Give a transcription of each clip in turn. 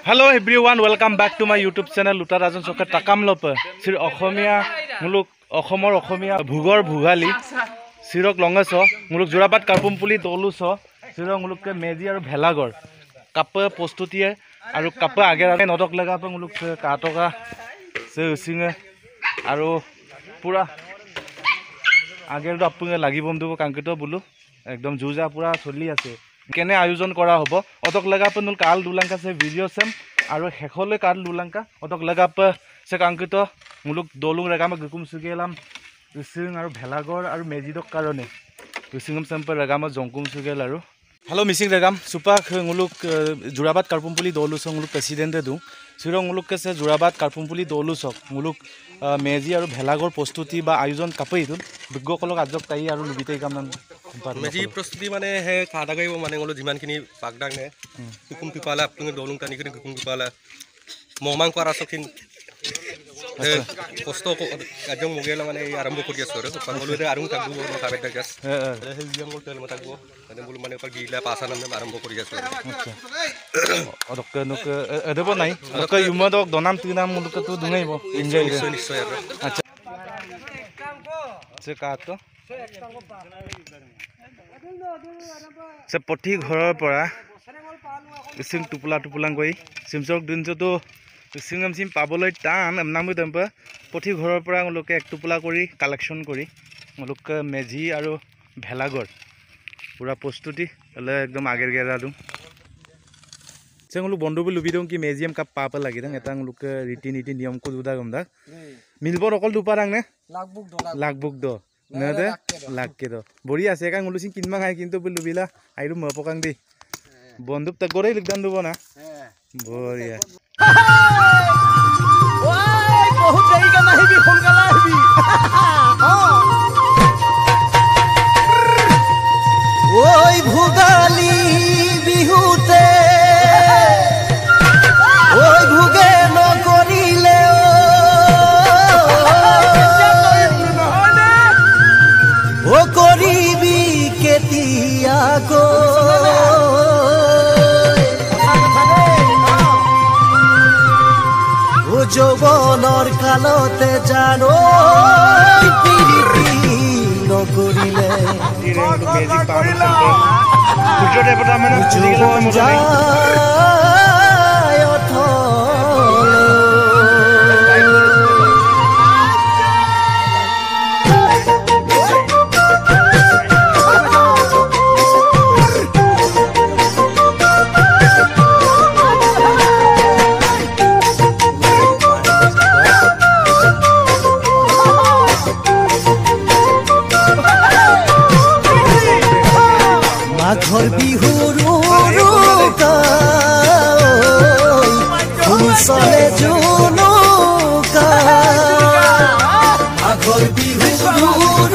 Hello everyone, welcome back to my YouTube channel Luta Rajan Soka Takam Lope. Sir Okhomia, Muluk Okhomor Okhomia, Bhugor Bhugali, Sirok Longaso, Muluk Jurabat Karpumpuli Doluso, Sirok Muluk Mezi or Velagor, Kappa Postutia, Aru Kappa Agera, Nodok Lagapa Muluk Katoka, Singer, Aru Pura Agel Dapung Lagibum do Kanketo Bulu, Ekdom Juja Pura Soliase. কেনে আয়োজন কৰা হ'ব অতক লাগা পনুল কাল দুলাঙ্কা সে video same আৰু হেখলে কাল দুলাঙ্কা অতক লাগা প সে কাংকিত মুলুক দলুং ৰেগাম গুকুম সুগেলাম ৰিসিং আৰু ভেলাগৰ আৰু মেজিদক কাৰণে ৰিসিংম সেম্পল ৰেগাম জংকুম সুগেল আৰু হেল্ল' মিসিং ৰেগাম সুপাক মুলুক জুৰাবাদ কাৰপুমপুলি দলুসং মুলুক প্ৰেসিডেন্টে দু সিৰং মুলুক কেছে জুৰাবাদ কাৰপুমপুলি দলুসক মুলুক মেজি আৰু ভেলাগৰ প্ৰস্তুতি বা আয়োজন কাপেইতুন বিজ্ঞকলক আজক তাই আৰু লুবিতেই কামনান মেজি প্ৰস্তুতি মানে হে খাদা গাইব মানে গলো যিমানখিনি পাকডাং হে কুকুম পিপালা আপুনি দলুং টানি কৰি কুকুম পিপালা মহমাং কৰা সখিন কষ্ট কাজং মুগেলা মানে আৰম্ভ কৰি আছো আৰু পাঙ্গলুৰে আৰুং থাকব খাবেটা গাছ হে জিয়ামল তেল মতাকব মানে বল মানে গিলা পাছান আৰম্ভ কৰি আছো অদক নক এদব নাই অদক ইমদক দনাম তিনাম মুলক তো দুঙাইব এনজয় নিশ্চয় আৰু আচ্ছা সে কাটো সে পঠি ঘৰৰ পৰা সিং টুপুলা টুপুলাং গৈ সিমচক দিনটো সিংম সিম পাবলৈ টান নামই দম্প পঠি ঘৰৰ পৰা লোকে এক টুপুলা কৰি কালেকশ্যন কৰি লোক মেজি আৰু ভেলাগৰ পুৰা প্ৰস্তুতি হলে একদম আগেৰ গেৰা দু চেংলু বন্ধু বি লুবি দং কি মেজিয়াম কাপ পাপ লাগি দং এটা লোক ৰীতি নীতি নিয়ম কো দুদা গমদা মিলব অকল দুপাৰাং নে লাগবুক দ নদে লাগকে দ বড়ি আছে কাং লুসিং কিনমা খাই কিন্তু লুবিলা আইরু মপকাং দি বন্ধুক তা গরেই লিখদান দুব না বড়িয়া ওই বহুত দেরি কা নাহিবি ফোনকালা আহিবি ওই ভুগালি বিহুতে ওই ভুগে নকরিলে ও করিবি কেতিয়া গো ও যৌবনৰ কালতে জানো নকৰিলে যৌবন যায় অথলে মাঘৰ বিহুৰ ফুলচলে জুনুকা মাঘৰ বিহুৰ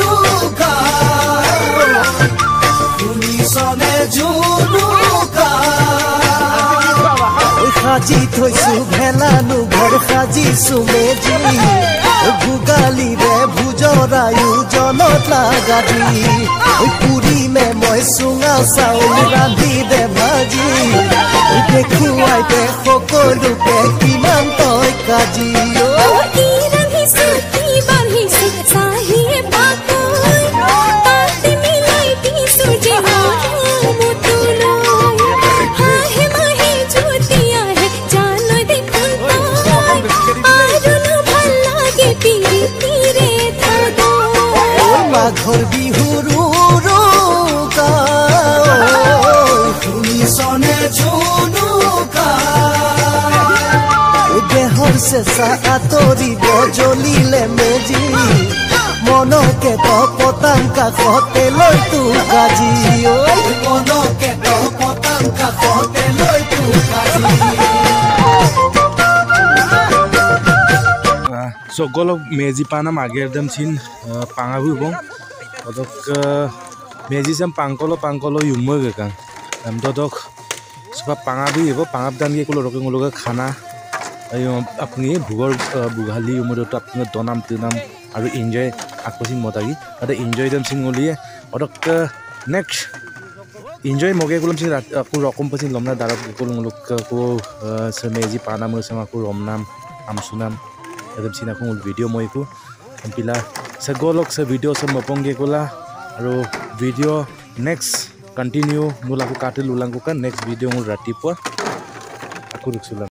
ফুলচলে জুনুকা সাজি থৈছো ভেলানো ঘৰ সাজিছো মেজি ভোগালীৰে ভোজৰ আয়োজনত লাগাদি পুৰি মে মই চুঙা চাউল ৰান্ধি দে ভাজি দেখুৱাই দে সকলোকে কিমান তই কাজি মাঘৰ বিহুৰ শুনিছনে জুনুকা দেহৰ চেঁচা আঁতৰিব জ্বলিলে মেজি মনকে ত পতাং কাষতে লৈ তো কাজি মনকে ত পতাং কাষতে লৈ তো কাজি সকলক মেজি পানাম আগের দাম চিন পাঙাবু বং অদক মেজি সাম পাংকলো ইউম গেকাং দদক সবা পাঙাবু এব পাঙাব দান গে কুলো রকম লগা খানা আপনি ভুগর বুগালি উমরত আপনি দনাম তিনাম আৰু এনজয় আকসিং মতাগি আদা এনজয় দাম সিং গলিয়ে অদক next enjoy moge kulum sing aku rokom pasin lomna darab kulum luk ko semeji panam sama aku romnam amsunam adem sin aku video moi ku pila segolok se video se mapongge kula aro video next continue mulaku katil ulang ku kan next video mul rati po aku ruksulam